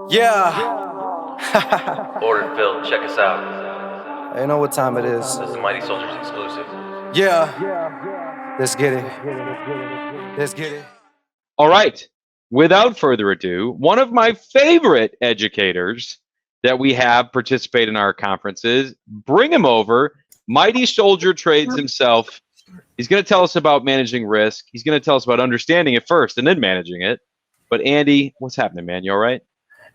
Yeah. Order filled, check us out. You know what time it is. This is Mighty Soldiers exclusive. Yeah. Let's get it. Let's get it. All right. Without further ado, one of my favorite educators that we have participate in our conferences, bring him over. Mighty Soldier Trades himself. He's going to tell us about managing risk. He's going to tell us about understanding it first and then managing it. But Andy, what's happening, man? You all right?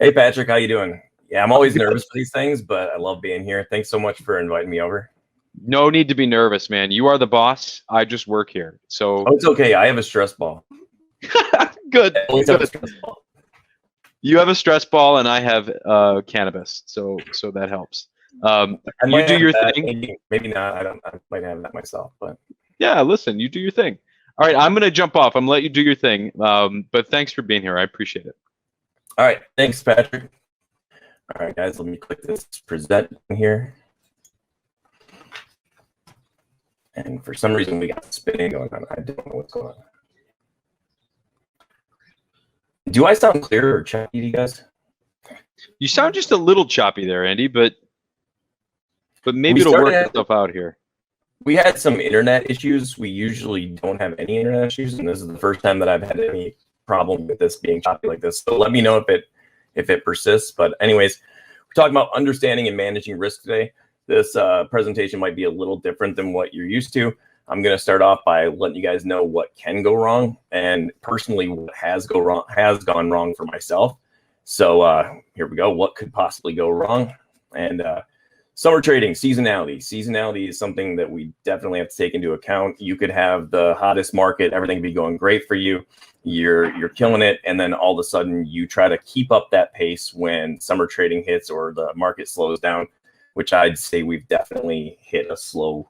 Hey, Patrick, how you doing? Yeah, I'm always nervous for these things, but I love being here. Thanks so much for inviting me over. No need to be nervous, man. You are the boss. I just work here. So it's okay. I have a stress ball. Good. Have a stress ball. You have a stress ball, and I have cannabis, so that helps. You do your thing. Maybe not. I might have that myself, but yeah. Listen, you do your thing. All right, I'm gonna jump off. I'm gonna let you do your thing. But thanks for being here. I appreciate it. All right, thanks, Patrick. All right, guys, let me click this present here. And for some reason, we got spinning going on. I don't know what's going on. Do I sound clear or choppy to you guys? You sound just a little choppy there, Andy, but maybe it'll work itself out here. We had some internet issues. We usually don't have any internet issues, and this is the first time that I've had any problem with this being choppy like this. So let me know if it persists. But anyways, we're talking about understanding and managing risk today. This presentation might be a little different than what you're used to. I'm going to start off by letting you guys know what can go wrong, and personally what has gone wrong for myself. So here we go. What could possibly go wrong? And summer trading, seasonality. Seasonality is something that we definitely have to take into account. You could have the hottest market, everything be going great for you. You're killing it, and then all of a sudden you try to keep up that pace when summer trading hits or the market slows down, which I'd say we've definitely hit a slow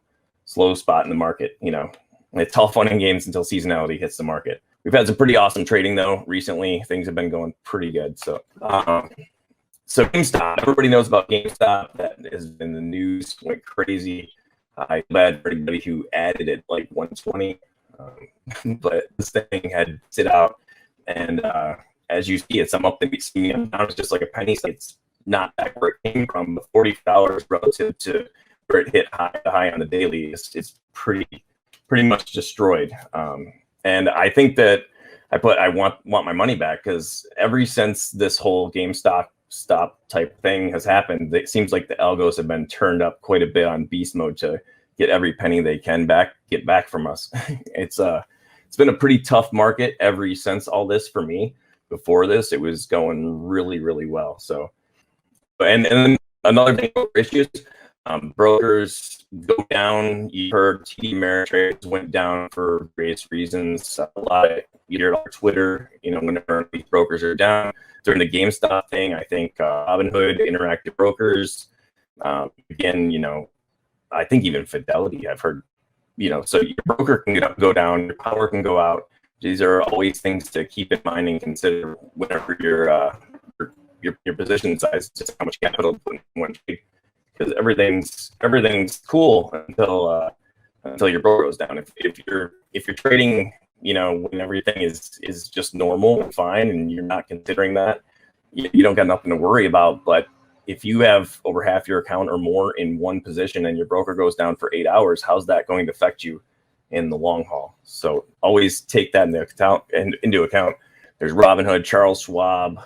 spot in the market. You know, it's all fun and games until seasonality hits the market. We've had some pretty awesome trading though recently. Things have been going pretty good. So so GameStop, everybody knows about GameStop. That has been the news, went crazy. I bet everybody who added it like 120, but this thing had to sit out. And as you see, it's up to me. Now it's just like a penny. It's not back where it came from. The $40 relative to where it hit high on the daily is pretty much destroyed. And I think that I want my money back, because ever since this whole GameStop type thing has happened, it seems like the algos have been turned up quite a bit on beast mode to get every penny they can get back from us. It's been a pretty tough market ever since all this for me. Before this, it was going really, really well. So, and then another thing, issues, brokers go down. You heard TD Ameritrade went down for various reasons. A lot of you hear on Twitter, you know, whenever these brokers are down. During the GameStop thing, I think Robinhood, Interactive Brokers, again, you know, I think even Fidelity, I've heard, you know, so your broker can go down, your power can go out. These are always things to keep in mind and consider whenever your position size, just how much capital to put in one trade, because everything's cool until your broker goes down. If you're trading, you know, when everything is just normal and fine, and you're not considering that, you don't got nothing to worry about. But if you have over half your account or more in one position and your broker goes down for 8 hours, how's that going to affect you in the long haul? So always take that into account. There's Robinhood, Charles Schwab,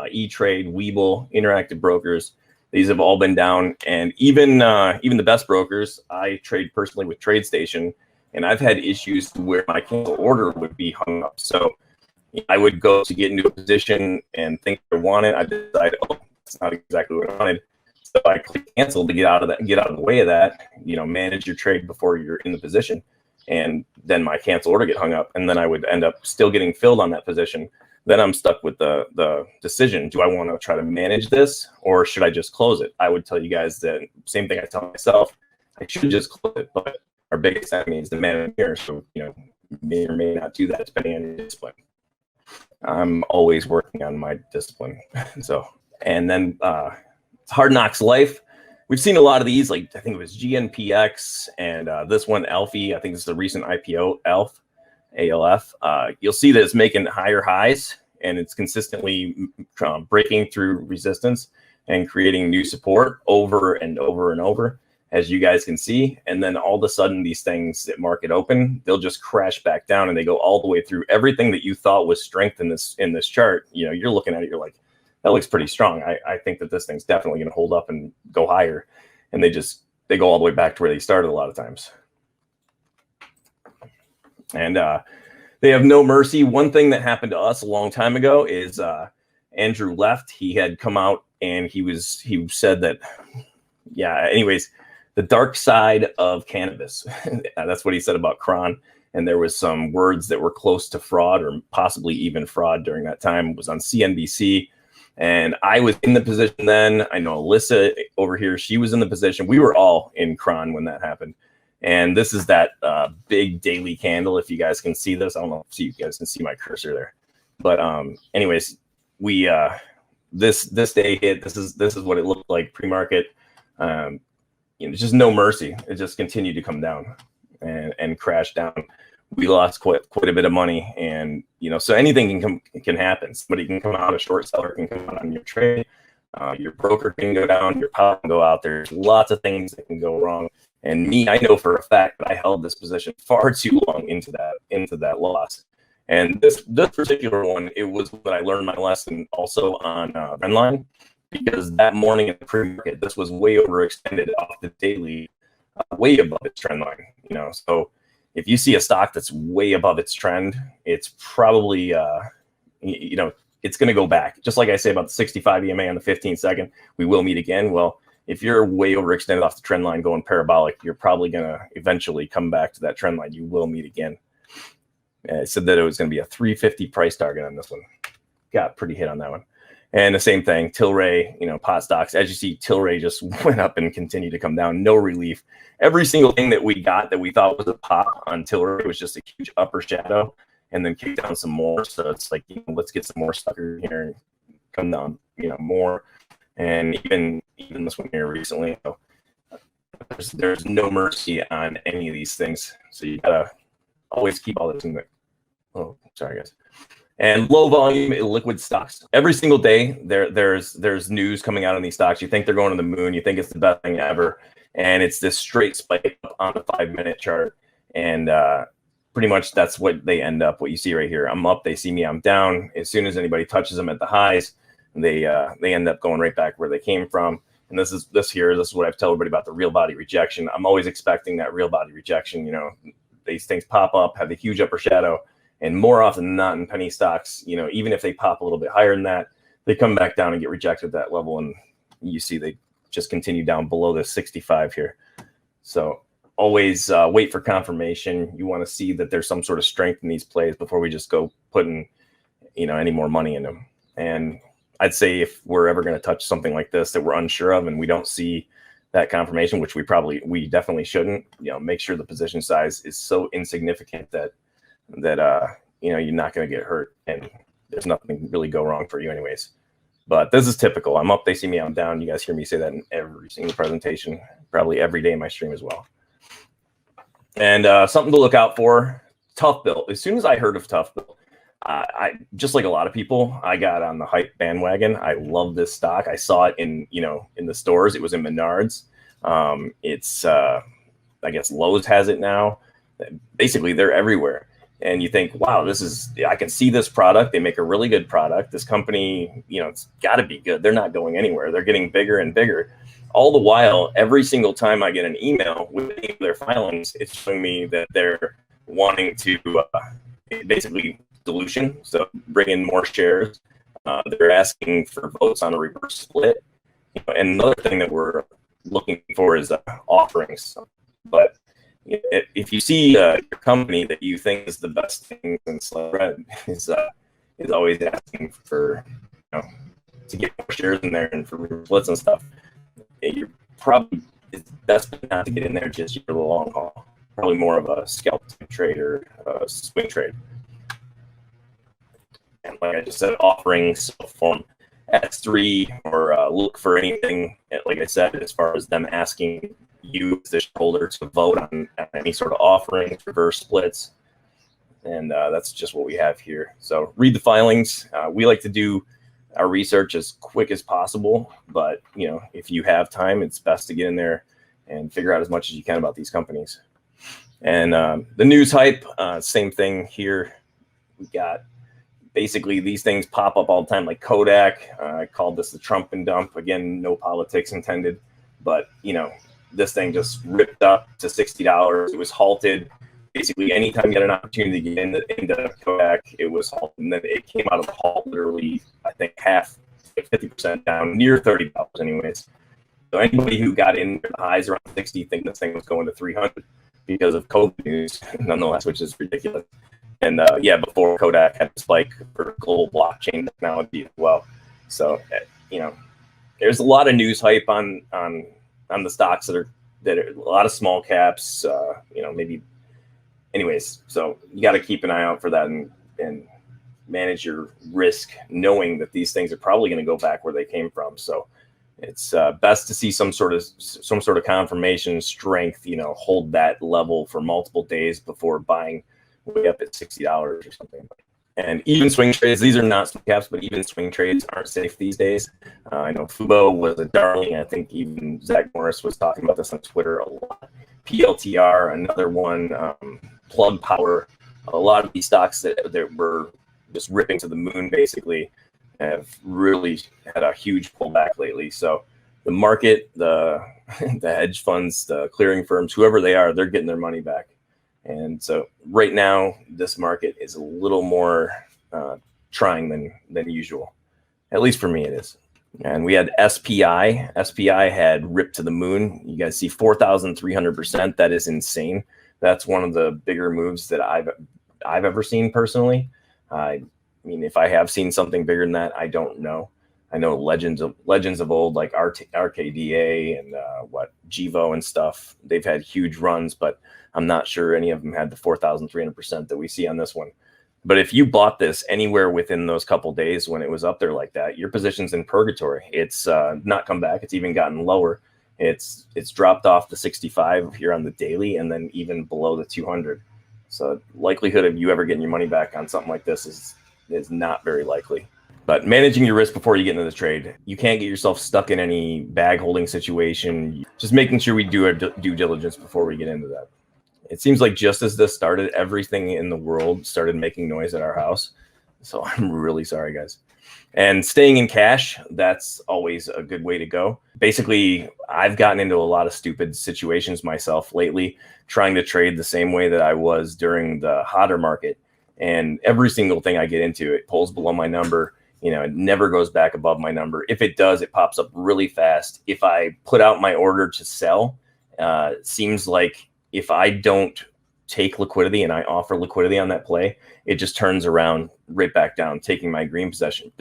E-Trade, Webull, Interactive Brokers. These have all been down, and even the best brokers. I trade personally with TradeStation, and I've had issues where my cancel order would be hung up. So I would go to get into a position and think I want it. I decide, oh, it's not exactly what I wanted. So I click cancel to get out of the way of that. You know, manage your trade before you're in the position, and then my cancel order get hung up, and then I would end up still getting filled on that position. Then I'm stuck with the decision. Do I want to try to manage this, or should I just close it? I would tell you guys that same thing I tell myself. I should just close it, but our biggest enemy is the manager. So, you know, may or may not do that depending on your discipline. I'm always working on my discipline. So, and then Hard Knocks Life. We've seen a lot of these, like I think it was GNPX and this one, Alfie. I think this is the recent IPO, ALF. You'll see that it's making higher highs, and it's consistently breaking through resistance and creating new support over and over and over, as you guys can see. And then all of a sudden, these things at market open, they'll just crash back down, and they go all the way through everything that you thought was strength in this chart. You know, you're looking at it, you're like, that looks pretty strong. I think that this thing's definitely going to hold up and go higher. And they go all the way back to where they started a lot of times. And they have no mercy. One thing that happened to us a long time ago is Andrew left. He had come out and he said that, yeah, anyways, the dark side of cannabis. That's what he said about Cron. And there was some words that were close to fraud or possibly even fraud during that time. It was on CNBC. And I was in the position then. I know Alyssa over here, she was in the position. We were all in Cron when that happened. And this is that big daily candle. If you guys can see this, I don't know if you guys can see my cursor there. But anyways, we this day hit. This is what it looked like pre-market. You know, just no mercy. It just continued to come down and crash down. We lost quite a bit of money, and you know, so anything can happen. Somebody can come out, a short seller can come out on your trade, your broker can go down, your pop can go out. There's lots of things that can go wrong. And me, I know for a fact that I held this position far too long into that loss. And this particular one, it was when I learned my lesson also on Trendline, because that morning in the pre-market, this was way overextended off the daily, way above its trend line. You know, so if you see a stock that's way above its trend, it's probably, you know, it's going to go back. Just like I say about the 65 EMA on the 15-second, we will meet again. Well, if you're way overextended off the trend line going parabolic, you're probably going to eventually come back to that trend line. You will meet again. I said that it was going to be a 350 price target on this one. Got pretty hit on that one. And the same thing, Tilray, you know, pot stocks. As you see, Tilray just went up and continued to come down. No relief. Every single thing that we got that we thought was a pop on Tilray was just a huge upper shadow and then kicked down some more. So it's like, you know, let's get some more sucker here and come down, you know, more. And even this one here recently, you know, there's no mercy on any of these things. So you gotta always keep all this in there. Oh, sorry guys. And low volume illiquid stocks. Every single day there's news coming out on these stocks. You think they're going to the moon, you think it's the best thing ever, and it's this straight spike up on the 5-minute chart. And pretty much that's what they end up, what you see right here. I'm up, they see me, I'm down. As soon as anybody touches them at the highs, they end up going right back where they came from. And this is what I've told everybody about the real body rejection. I'm always expecting that real body rejection. You know, these things pop up, have a huge upper shadow. And more often than not in penny stocks, you know, even if they pop a little bit higher than that, they come back down and get rejected at that level. And you see they just continue down below the 65 here. So always wait for confirmation. You want to see that there's some sort of strength in these plays before we just go putting, you know, any more money in them. And I'd say if we're ever going to touch something like this that we're unsure of and we don't see that confirmation, which we definitely shouldn't, you know, make sure the position size is so insignificant that you know, you're not going to get hurt and there's nothing really go wrong for you anyways. But this is typical. I'm up, they see me, I'm down. You guys hear me say that in every single presentation, probably every day in my stream as well. And something to look out for, Tough Bill. As soon as I heard of Tough Bill, I just like a lot of people, I got on the hype bandwagon. I love this stock. I saw it in the stores. It was in Menards. It's I guess Lowe's has it now. Basically, they're everywhere. And you think, wow, I can see this product. They make a really good product. This company, you know, it's got to be good. They're not going anywhere. They're getting bigger and bigger. All the while, every single time I get an email with any of their filings, it's showing me that they're wanting to basically dilution, so bring in more shares. They're asking for votes on a reverse split. You know, and another thing that we're looking for is offerings. But if you see your company that you think is the best thing in sliced bread is always asking for, you know, to get more shares in there and for splits and stuff, you're probably it's best not to get in there just for the long haul. Probably more of a scalp trade or a swing trade. And like I just said, offerings form S3 or look for anything, like I said, as far as them asking you, the shareholder, to vote on any sort of offerings, reverse splits. and that's just what we have here. So read the filings. We like to do our research as quick as possible, but you know, if you have time, it's best to get in there and figure out as much as you can about these companies. And the news hype, same thing here. We got basically these things pop up all the time, like Kodak. I called this the Trump and dump. Again, no politics intended, but you know, this thing just ripped up to $60. It was halted. Basically, anytime you had an opportunity to get into Kodak, it was halted. And then it came out of the halt literally, I think, half, 50% down, near $30 anyways. So anybody who got in the highs around 60 think this thing was going to 300 because of COVID news, nonetheless, which is ridiculous. And yeah, before Kodak had a spike for global blockchain technology as well. So you know, there's a lot of news hype on the stocks that are a lot of small caps. You know, maybe. Anyways, so you got to keep an eye out for that and manage your risk, knowing that these things are probably going to go back where they came from. So it's best to see some sort of confirmation strength. You know, hold that level for multiple days before buying way up at $60 or something. And even swing trades, these are not small caps, but even swing trades aren't safe these days. I know Fubo was a darling. I think even Zach Morris was talking about this on Twitter a lot. PLTR, another one. Plug Power, a lot of these stocks that were just ripping to the moon basically have really had a huge pullback lately. So the market, the hedge funds, the clearing firms, whoever they are, they're getting their money back. And so right now, this market is a little more trying than usual. At least for me, it is. And we had SPI. SPI had ripped to the moon. You guys see 4,300%. That is insane. That's one of the bigger moves that I've ever seen personally. I mean, if I have seen something bigger than that, I don't know. I know legends of old, like RKDA and Givo and stuff. They've had huge runs, but I'm not sure any of them had the 4,300% that we see on this one. But if you bought this anywhere within those couple days when it was up there like that, your position's in purgatory. It's not come back. It's even gotten lower. It's dropped off the 65 here on the daily, and then even below the 200. So likelihood of you ever getting your money back on something like this is not very likely. But managing your risk before you get into the trade, you can't get yourself stuck in any bag holding situation. Just making sure we do our due diligence before we get into that. It seems like just as this started, everything in the world started making noise at our house. So I'm really sorry, guys. And staying in cash, that's always a good way to go. Basically, I've gotten into a lot of stupid situations myself lately, trying to trade the same way that I was during the hotter market. And every single thing I get into, it pulls below my number. You know, it never goes back above my number. If it does, it pops up really fast. If I put out my order to sell, seems like if I don't take liquidity and I offer liquidity on that play, it just turns around right back down, taking my green position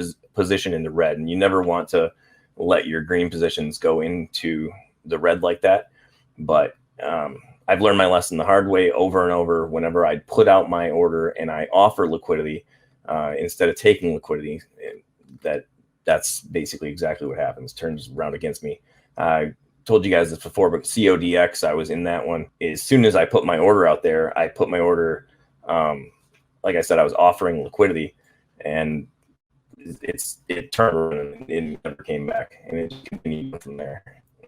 into red. And you never want to let your green positions go into the red like that. But I've learned my lesson the hard way over and over. Whenever I put out my order and I offer liquidity instead of taking liquidity, that's basically exactly what happens. Turns around against me. I told you guys this before, but CODX, I was in that one. As soon as I put my order out there, I put my order, like I said, I was offering liquidity, and it turned around and it never came back, and it just continued from there.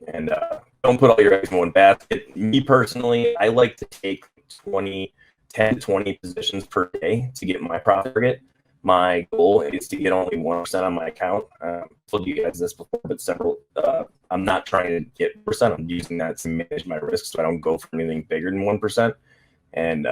And don't put all your eggs in one basket. Me personally, I like to take 10 to 20 positions per day to get my profit target. My goal is to get only 1% on my account. I've told you guys this before, but I'm not trying to get percent. I'm using that to manage my risk so I don't go for anything bigger than 1%. And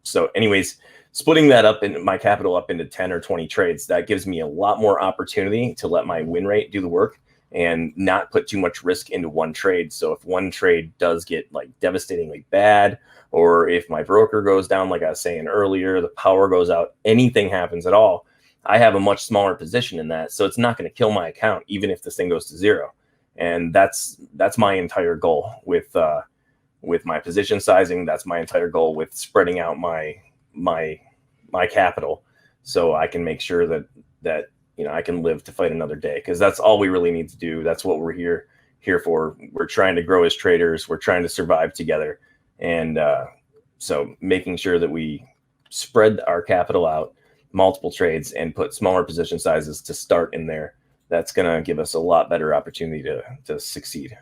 so anyways, splitting that up in my capital up into 10 or 20 trades, that gives me a lot more opportunity to let my win rate do the work and not put too much risk into one trade. So if one trade does get like devastatingly bad, or if my broker goes down, like I was saying earlier, the power goes out, anything happens at all, I have a much smaller position in that. So it's not going to kill my account, even if this thing goes to zero. And that's my entire goal with my position sizing. That's my entire goal with spreading out my capital, so I can make sure that you know I can live to fight another day, because that's all we really need to do. That's what we're here for. We're trying to grow as traders. We're trying to survive together. And so making sure that we spread our capital out, multiple trades, and put smaller position sizes to start in there, that's going to give us a lot better opportunity to succeed.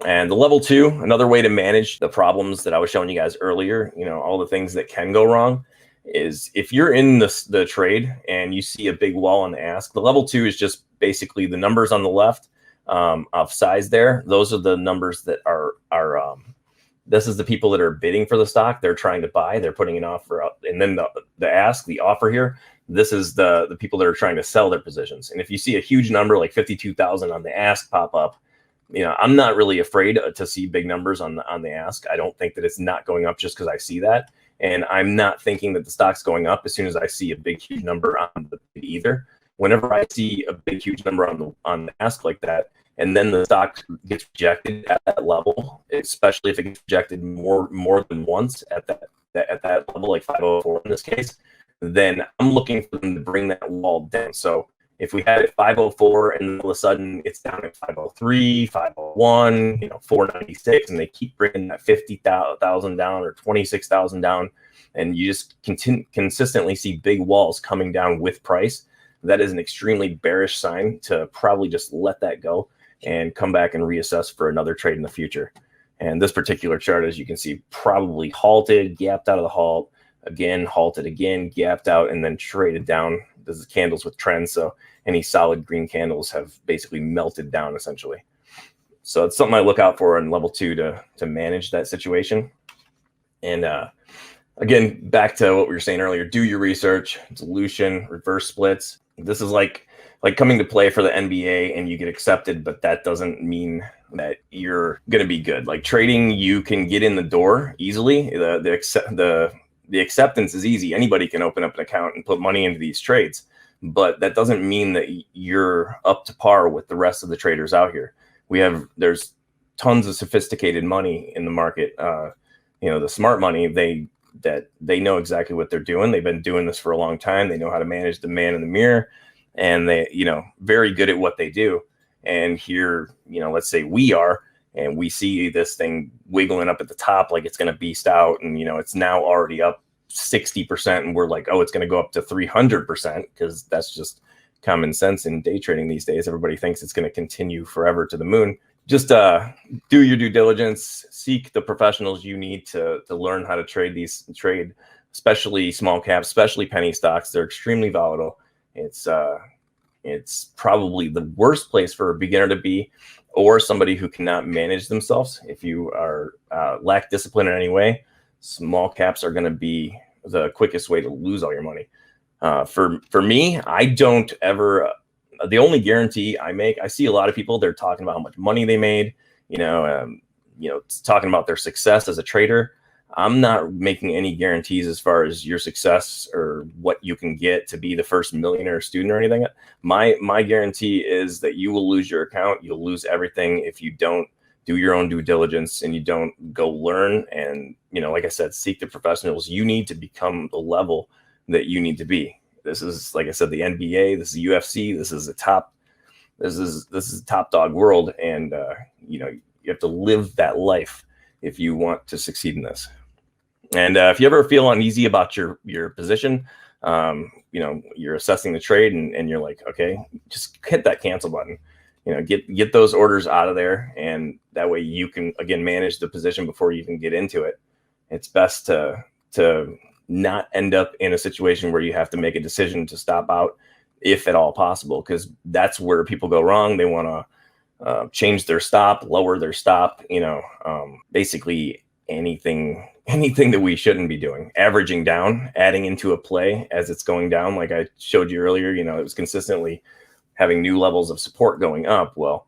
And the level 2, another way to manage the problems that I was showing you guys earlier, all the things that can go wrong, is if you're in the trade and you see a big wall on the ask, the level 2 is just basically the numbers on the left of size there. Those are the numbers that are this is the people that are bidding for the stock. They're trying to buy, they're putting an offer out. And then the ask, the offer here, this is the people that are trying to sell their positions. And if you see a huge number like 52,000 on the ask pop up, I'm not really afraid to see big numbers on the ask. I don't think that it's not going up just because I see that. And I'm not thinking that the stock's going up as soon as I see a big, huge number on the bid either. Whenever I see a big, huge number on the ask like that, and then the stock gets rejected at that level, especially if it gets rejected more than once at that level, like 504 in this case, then I'm looking for them to bring that wall down. So if we had it 504 and all of a sudden it's down at 503, 501, 496, and they keep bringing that 50,000 down or 26,000 down, and you just consistently see big walls coming down with price, that is an extremely bearish sign to probably just let that go and come back and reassess for another trade in the future. And this particular chart, as you can see, probably halted, gapped out of the halt, again, halted again, gapped out, and then traded down. This is candles with trends, so any solid green candles have basically melted down essentially. So it's something I look out for on level 2 to manage that situation. And again, back to what we were saying earlier, do your research, dilution, reverse splits. This is like coming to play for the NBA and you get accepted, but that doesn't mean that you're going to be good. Like trading, you can get in the door easily. The acceptance is easy. Anybody can open up an account and put money into these trades, but that doesn't mean that you're up to par with the rest of the traders out here. There's tons of sophisticated money in the market. The smart money, they know exactly what they're doing. They've been doing this for a long time. They know how to manage the man in the mirror, and they, very good at what they do. And here, let's say we are, and we see this thing wiggling up at the top like it's going to beast out, and it's now already up 60%, and we're like, oh, it's going to go up to 300%, because that's just common sense in day trading these days. Everybody thinks it's going to continue forever to the moon. Just do your due diligence, seek the professionals you need to learn how to trade, especially small caps, especially penny stocks. They're extremely volatile. It's probably the worst place for a beginner to be, or somebody who cannot manage themselves. If you are lack discipline in any way, small caps are going to be the quickest way to lose all your money. For me, I don't ever. The only guarantee I make, I see a lot of people, they're talking about how much money they made, talking about their success as a trader. I'm not making any guarantees as far as your success or what you can get to be the first millionaire student or anything. My guarantee is that you will lose your account. You'll lose everything if you don't do your own due diligence and you don't go learn. And, like I said, seek the professionals you need to become the level that you need to be. This is, like I said, the NBA, this is UFC, this is a top dog world. And, you have to live that life if you want to succeed in this. And if you ever feel uneasy about your position, you're assessing the trade and you're like, okay, just hit that cancel button, get those orders out of there. And that way you can, again, manage the position before you even get into it. It's best to not end up in a situation where you have to make a decision to stop out, if at all possible, because that's where people go wrong. They want to change their stop, lower their stop, basically anything that we shouldn't be doing. Averaging down, adding into a play as it's going down, like I showed you earlier, it was consistently having new levels of support going up. Well,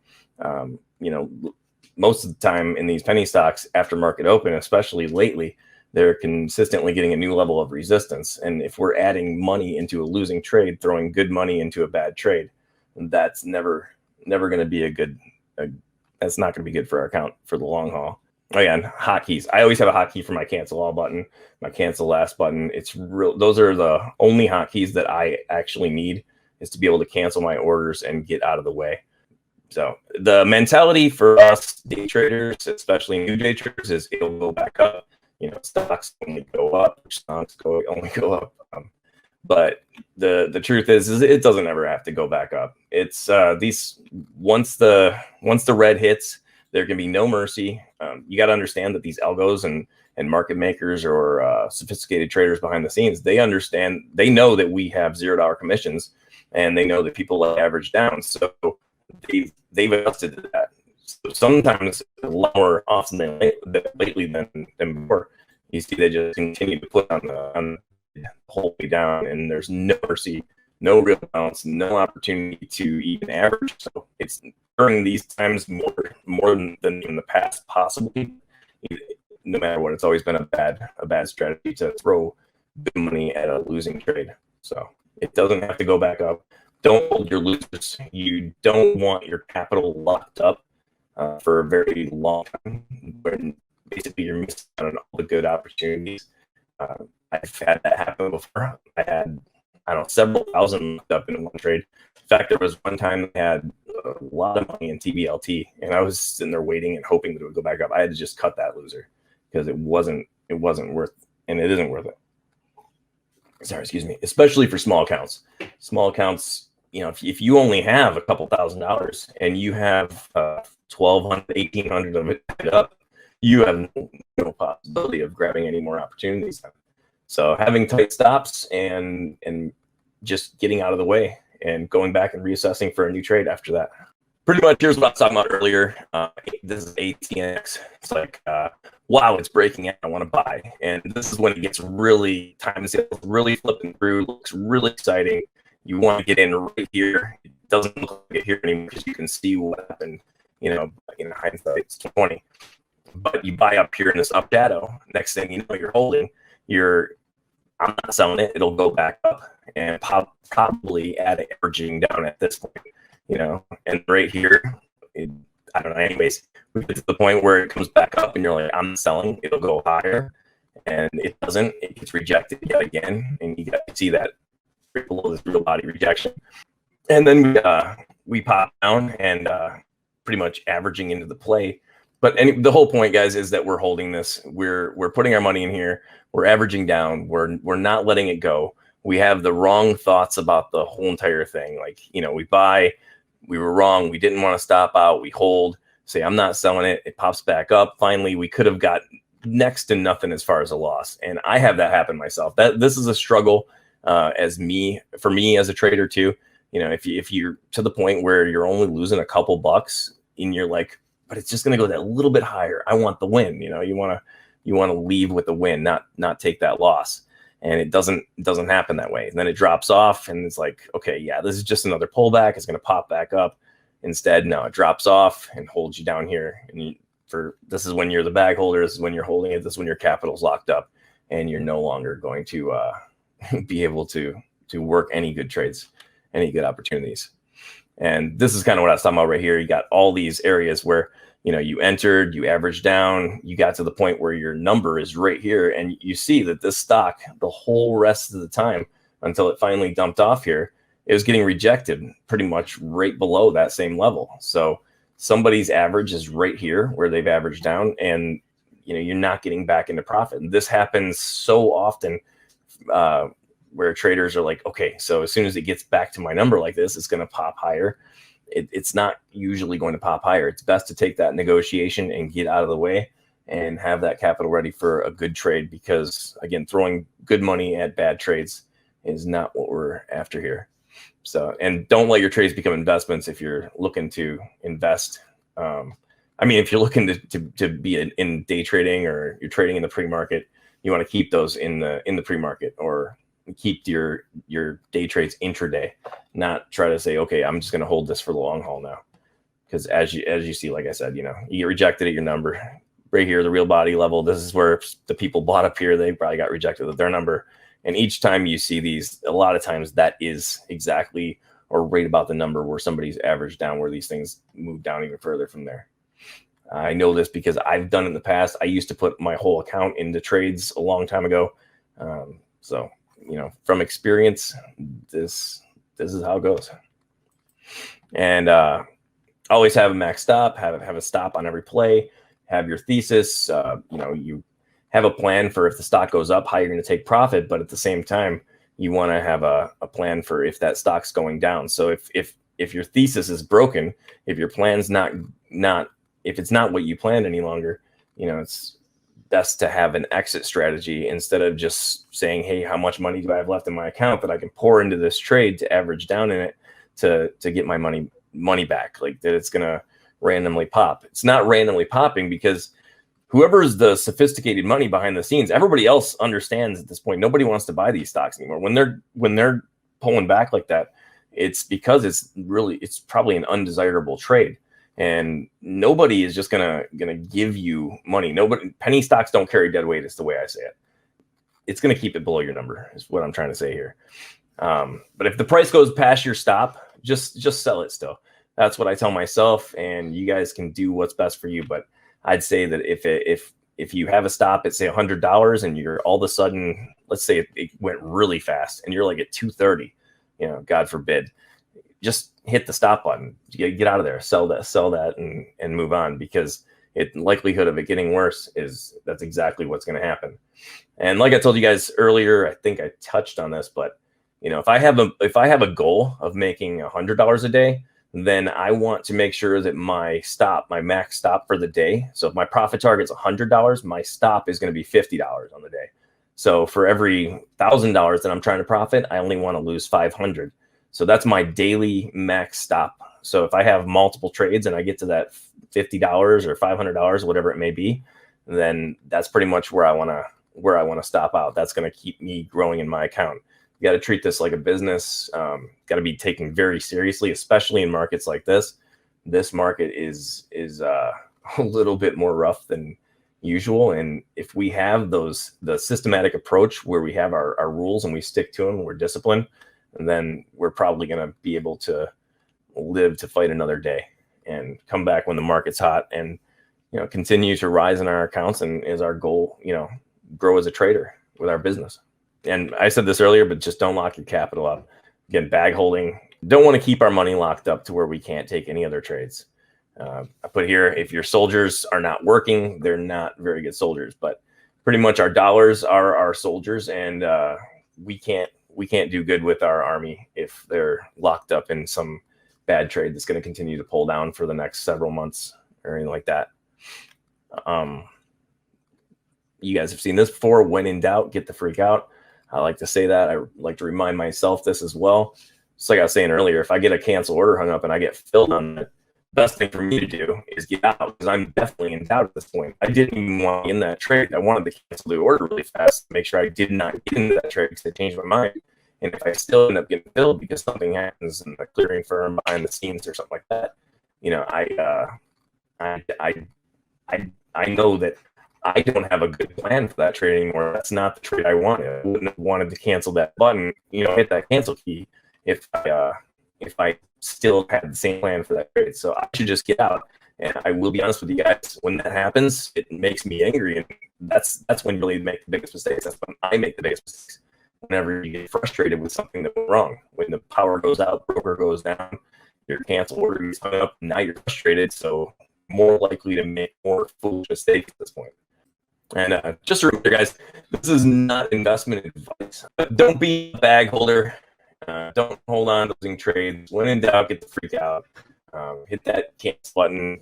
most of the time in these penny stocks after market open, especially lately, they're consistently getting a new level of resistance. And if we're adding money into a losing trade, throwing good money into a bad trade, that's never going to be that's not going to be good for our account for the long haul. Again, hotkeys. I always have a hotkey for my cancel all button, my cancel last button. Those are the only hotkeys that I actually need, is to be able to cancel my orders and get out of the way. So the mentality for us day traders, especially new day traders, is it'll go back up. stocks only go up, stocks only go up. But the truth is it doesn't ever have to go back up. It's these once the red hits, there can be no mercy. You got to understand that these algos and market makers or sophisticated traders behind the scenes, they know that we have $0 commissions, and they know that people like average down. So they've adjusted to that. So sometimes a lot more often than lately than before, you see they just continue to put on the whole way down, and there's no mercy, no real balance, no opportunity to even average. So it's during these times more than in the past, possibly. No matter what, it's always been a bad strategy to throw good money at a losing trade. So it doesn't have to go back up. Don't hold your losers. You don't want your capital locked up for a very long time, when basically you're missing out on all the good opportunities. I've had that happen before. I had, several thousand locked up in one trade. In fact, there was one time I had a lot of money in TBLT, and I was sitting there waiting and hoping that it would go back up. I had to just cut that loser because it wasn't worth, and it isn't worth it. Sorry, excuse me. Especially for small accounts. Small accounts, if you only have a couple $1,000 and you have 1,200, 1,800 of it up, you have no possibility of grabbing any more opportunities. So having tight stops and just getting out of the way and going back and reassessing for a new trade after that. Pretty much here's what I was talking about earlier. This is ATX. It's like, wow, it's breaking out. I want to buy. And this is when it gets really time sales, really flipping through, looks really exciting. You want to get in right here. It doesn't look like it here anymore because you can see what happened, in hindsight, it's 20. But you buy up here in this up shadow. Next thing you know, you're holding. I'm not selling it. It'll go back up and probably averaging down at this point, and right here, I don't know. Anyways, we get to the point where it comes back up and you're like, I'm not selling. It'll go higher, and it doesn't. It gets rejected yet again, and you got to see that right below this real body rejection. And then we pop down and pretty much averaging into the play. But the whole point, guys, is that we're holding this. We're putting our money in here. We're averaging down. We're not letting it go. We have the wrong thoughts about the whole entire thing. Like, we buy. We were wrong. We didn't want to stop out. We hold. Say, I'm not selling it. It pops back up. Finally, we could have got next to nothing as far as a loss. And I have that happen myself. This is a struggle for me as a trader too. If you're to the point where you're only losing a couple bucks and you're like, but it's just going to go that little bit higher. I want the win. You want to leave with the win, not take that loss. And it doesn't happen that way. And then it drops off, and it's like, okay, yeah, this is just another pullback. It's going to pop back up. Instead, no, it drops off and holds you down here. And this is when you're the bag holder. This is when you're holding it. This is when your capital's locked up, and you're no longer going to be able to work any good trades, any good opportunities. And this is kind of what I was talking about right here. You got all these areas where, you entered, you averaged down, you got to the point where your number is right here. And you see that this stock, the whole rest of the time until it finally dumped off here, it was getting rejected pretty much right below that same level. So somebody's average is right here where they've averaged down, and, you're not getting back into profit. And this happens so often where traders are like, okay, so as soon as it gets back to my number like this, it's going to pop higher. It's not usually going to pop higher. It's best to take that negotiation and get out of the way and have that capital ready for a good trade, because, again, throwing good money at bad trades is not what we're after here. So, and don't let your trades become investments if you're looking to invest. If you're looking to be in day trading, or you're trading in the pre-market, you want to keep those in the pre-market, or keep your day trades intraday, not try to say, okay, I'm just going to hold this for the long haul now. Because as you see, like I said, you get rejected at your number right here, the real body level. This is where the people bought up here, they probably got rejected at their number. And each time you see these, a lot of times that is exactly or right about the number where somebody's averaged down, where these things move down even further from there. I know this because I've done it in the past. I used to put my whole account into trades a long time ago. So, from experience, this is how it goes. And always have a max stop, have a stop on every play, have your thesis. You have a plan for if the stock goes up, how you're going to take profit, but at the same time, you want to have a plan for if that stock's going down. So if your thesis is broken, if your plan's not if it's not what you planned any longer, it's best to have an exit strategy instead of just saying, hey, how much money do I have left in my account that I can pour into this trade to average down in it to get my money back, like that it's going to randomly pop. It's not randomly popping because whoever's the sophisticated money behind the scenes, everybody else understands at this point. Nobody wants to buy these stocks anymore. When they're pulling back like that, it's because it's probably an undesirable trade. And nobody is just gonna give you money. Penny stocks don't carry dead weight, is the way I say it. It's gonna keep it below your number, is what I'm trying to say here. But if the price goes past your stop, just sell it still. That's what I tell myself, and you guys can do what's best for you. But I'd say that if you have a stop at say $100 and you're all of a sudden, let's say it went really fast and you're like at 230, God forbid, just hit the stop button, get out of there, sell that and move on, because likelihood of it getting worse that's exactly what's going to happen. And like I told you guys earlier, I think I touched on this, but if I have a goal of making $100 a day, then I want to make sure that my max stop for the day. So if my profit target's $100, my stop is going to be $50 on the day. So for every $1,000 that I'm trying to profit, I only want to lose 500. So that's my daily max stop. So if I have multiple trades and I get to that $50 or $500, whatever it may be, then that's pretty much where I want to stop out. That's going to keep me growing in my account. You got to treat this like a business. Got to be taken very seriously, especially in markets like this. This market is a little bit more rough than usual. And if we have the systematic approach where we have our rules and we stick to them, we're disciplined, and then we're probably going to be able to live to fight another day and come back when the market's hot and continue to rise in our accounts, and is our goal, grow as a trader with our business. And I said this earlier, but just don't lock your capital up. Again, bag holding. Don't want to keep our money locked up to where we can't take any other trades. I put here, if your soldiers are not working, they're not very good soldiers. But pretty much our dollars are our soldiers, and we can't do good with our army if they're locked up in some bad trade that's going to continue to pull down for the next several months or anything like that. You guys have seen this before. When in doubt, get the freak out. I like to say that. I like to remind myself this as well. Just like I was saying earlier, if I get a cancel order hung up and I get filled on it, the best thing for me to do is get out, because I'm definitely in doubt at this point. I didn't even want to be in that trade. I wanted to cancel the order really fast to make sure I did not get into that trade because I changed my mind. And if I still end up getting filled because something happens in the clearing firm behind the scenes or something like that, I know that I don't have a good plan for that trade anymore. That's not the trade I wanted. I wouldn't have wanted to cancel that button, hit that cancel key if I still had the same plan for that trade. So I should just get out. And I will be honest with you guys, when that happens, it makes me angry. And that's when you really make the biggest mistakes. That's when I make the biggest mistakes. Whenever you get frustrated with something that went wrong, when the power goes out, broker goes down, your cancel order is hung up, now you're frustrated. So more likely to make more foolish mistakes at this point. And just a reminder, guys, this is not investment advice. Don't be a bag holder. Don't hold on to losing trades. When in doubt, get the freak out. Hit that cancel button,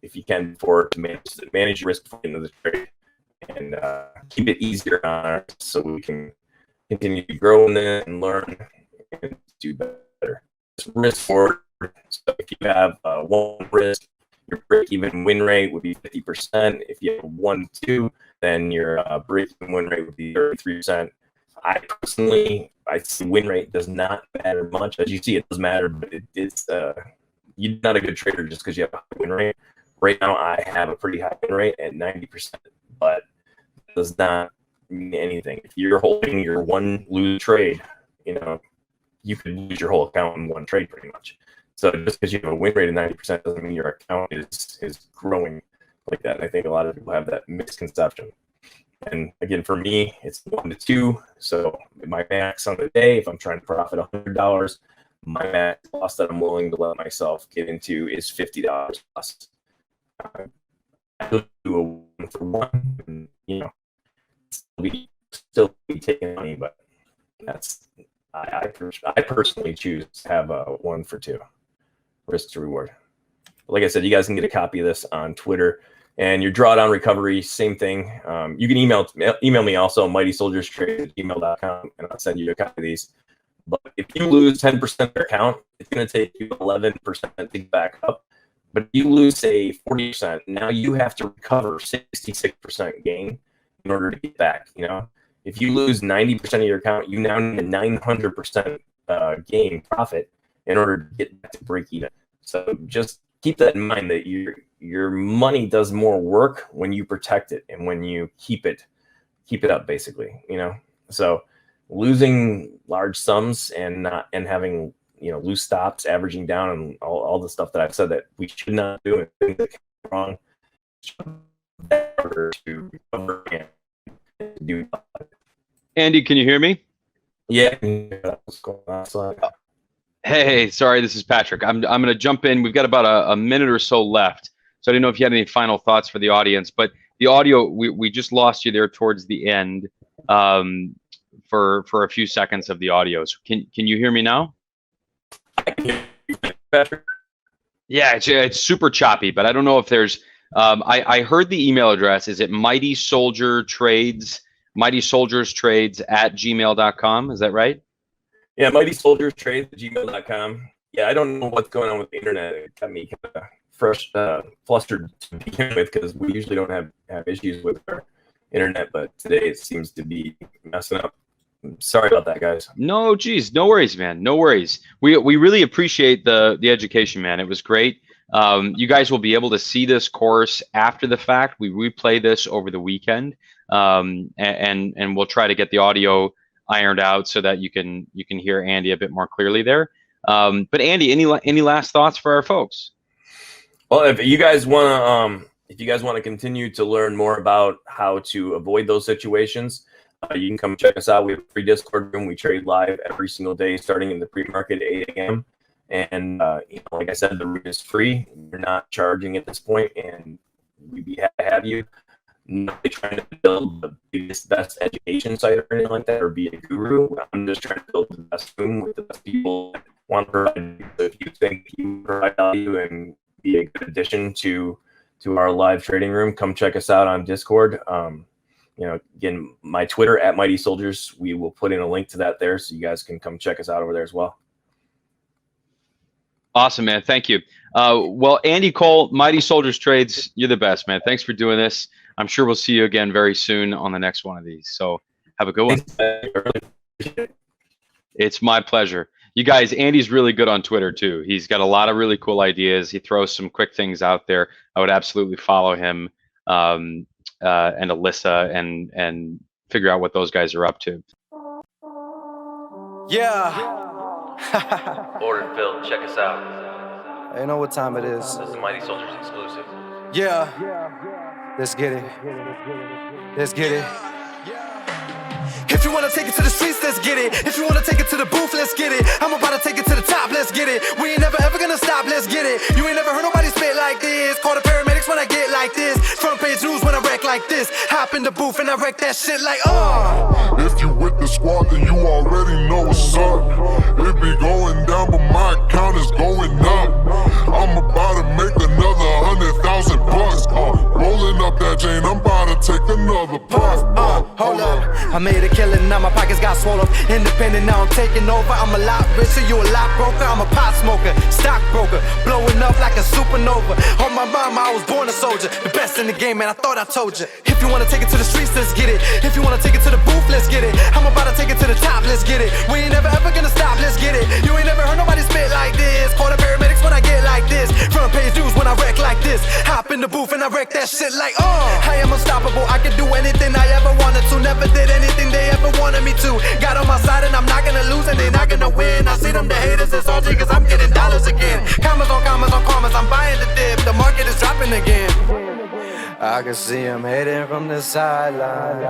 if you can, before to manage your risk before you get into the trade, and keep it easier on us so we can continue to grow in it and learn and do better. Just risk forward. So if you have one risk, your break-even win rate would be 50%. If you have 1-2, then your break-even win rate would be 33%. I see win rate does not matter much. As you see, it does matter, but it's you're not a good trader just because you have a high win rate. Right now, I have a pretty high win rate at 90%, but it does not mean anything. If you're holding your one lose trade, you could lose your whole account in one trade pretty much. So just because you have a win rate of 90% doesn't mean your account is growing like that. And I think a lot of people have that misconception. And again, for me, it's 1-2. So my max on the day, if I'm trying to profit $100, my max loss that I'm willing to let myself get into is $50 plus. I do a 1-for-1, and, be taking money, but I personally choose to have a 1 for 2 risk to reward. Like I said, you guys can get a copy of this on Twitter. And your drawdown recovery, same thing. You can email me also, mightysoldierstrade@gmail.com, and I'll send you a copy of these. But if you lose 10% of your account, it's going to take you 11% to get back up. But if you lose, say, 40%, now you have to recover 66% gain in order to get back. You know, if you lose 90% of your account, you now need a 900% gain profit in order to get back to break even. So just keep that in mind, that your money does more work when you protect it and when you keep it up, basically. You know, so losing large sums and having, you know, loose stops, averaging down, and all the stuff that I've said that we should not do, and things that can go wrong, to recover and do. Andy, can you hear me? Yeah. What's going on? Hey, sorry, this is Patrick. I'm going to jump in. We've got about a minute or so left, so I didn't know if you had any final thoughts for the audience. But the audio, we just lost you there towards the end for a few seconds of the audio. So can you hear me now? Patrick? Yeah, it's super choppy, but I don't know if there's. I heard the email address. Is it mightysoldierstrades@gmail.com? Is that right? Yeah, mightysoldierstrades@gmail.com. Yeah, I don't know what's going on with the internet. It got me kind of flustered to begin with, because we usually don't have issues with our internet, but today it seems to be messing up. Sorry about that, guys. No, geez, no worries, man. No worries. We really appreciate the education, man. It was great. You guys will be able to see this course after the fact. We replay this over the weekend, and we'll try to get the audio ironed out so that you can hear Andy a bit more clearly there. But Andy, any last thoughts for our folks? Well, if you guys want to continue to learn more about how to avoid those situations, you can come check us out. We have a free Discord room. We trade live every single day, starting in the pre-market at 8 a.m. And like I said, the room is free. We're not charging at this point, and we'd be happy to have you. Not trying to build the biggest, best education site or anything like that, or be a guru. I'm just trying to build the best room with the best people that want to provide value. So if you think you provide value and be a good addition to our live trading room, come check us out on Discord. Again, my Twitter @MightySoldiers. We will put in a link to that there, so you guys can come check us out over there as well. Awesome, man. Thank you. Well, Andy Cole, Mighty Soldiers Trades, you're the best, man. Thanks for doing this. I'm sure we'll see you again very soon on the next one of these. So have a good one. It's my pleasure. You guys, Andy's really good on Twitter too. He's got a lot of really cool ideas. He throws some quick things out there. I would absolutely follow him and Alyssa and figure out what those guys are up to. Yeah. Ordered filled. Check us out. You know what time it is. This is the Mighty Soldiers exclusive. Yeah. Let's get it. Let's get it. If you wanna take it to the streets, let's get it. If you wanna take it to the booth, let's get it. I'm about to take it to the top, let's get it. We ain't never ever gonna stop, let's get it. You ain't never heard nobody spit like this. Call the paramedics when I get like this. Front page news when I wreck like this. Hop in the booth and I wreck that shit like, If you with the squad, then you already know what's up. It be going down, but my account is going up. I'm about to make another 100,000 bucks. Rolling up that chain, I'm about to take another puff. Hold up, I made a killing, now my pockets got swollen. Independent, now I'm taking over. I'm a lot richer, you a lot broker. I'm a pot smoker, stockbroker, blowing up like a supernova. On my mama, I was born a soldier, the best in the game, man. I thought I told you. If you wanna take it to the streets, let's get it. If you wanna take it to the booth, let's get it. I'm about to take it to the top, let's get it. We ain't never ever gonna stop, let's get it. You ain't never heard nobody spit like this. Call the paramedics when I get like this. Front page news when I wreck like this. Hop in the booth and I wreck that shit like, I am unstoppable, I can do anything I ever wanted to. Never did anything they ever wanted me to. Got on my side and I'm not gonna lose and they're not gonna win. I see them, the haters, it's all cause I'm getting dollars again. Commas on commas on commas, I'm buying the dip. The market is dropping again. I can see him hating from the sideline.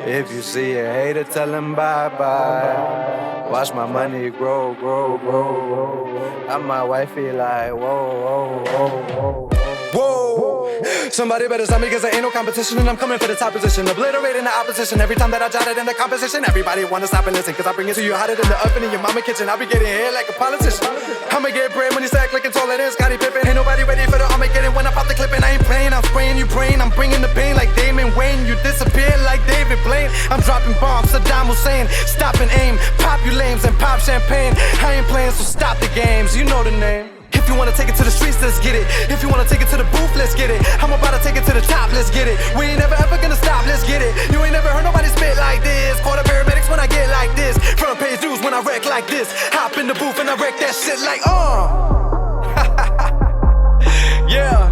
If you see a hater, tell him bye-bye. Watch my money grow, grow, grow. I'm my wifey like, whoa, whoa, whoa, whoa. Whoa. Somebody better stop me, cause there ain't no competition, and I'm coming for the top position, obliterating the opposition. Every time that I jot it in the composition, everybody wanna stop and listen, cause I bring it to you hotter than the oven in your mama kitchen. I'll be getting here like a politician. I'ma get bread when you stack looking taller than Scottie Pippen. Ain't nobody ready for the Armageddon when I pop the clip, and I ain't playing. I'm spraying you brain, I'm bringing the pain like Damon Wayne. You disappear like David Blaine. I'm dropping bombs, Saddam Hussein. Stop and aim, pop you lames and pop champagne. I ain't playing, so stop the games. You know the name. If you wanna take it to the streets, let's get it. If you wanna take it to the booth, let's get it. I'm about to take it to the top, let's get it. We ain't never ever gonna stop, let's get it. You ain't never heard nobody spit like this. Call the paramedics when I get like this. Front page news when I wreck like this. Hop in the booth and I wreck that shit like, Yeah.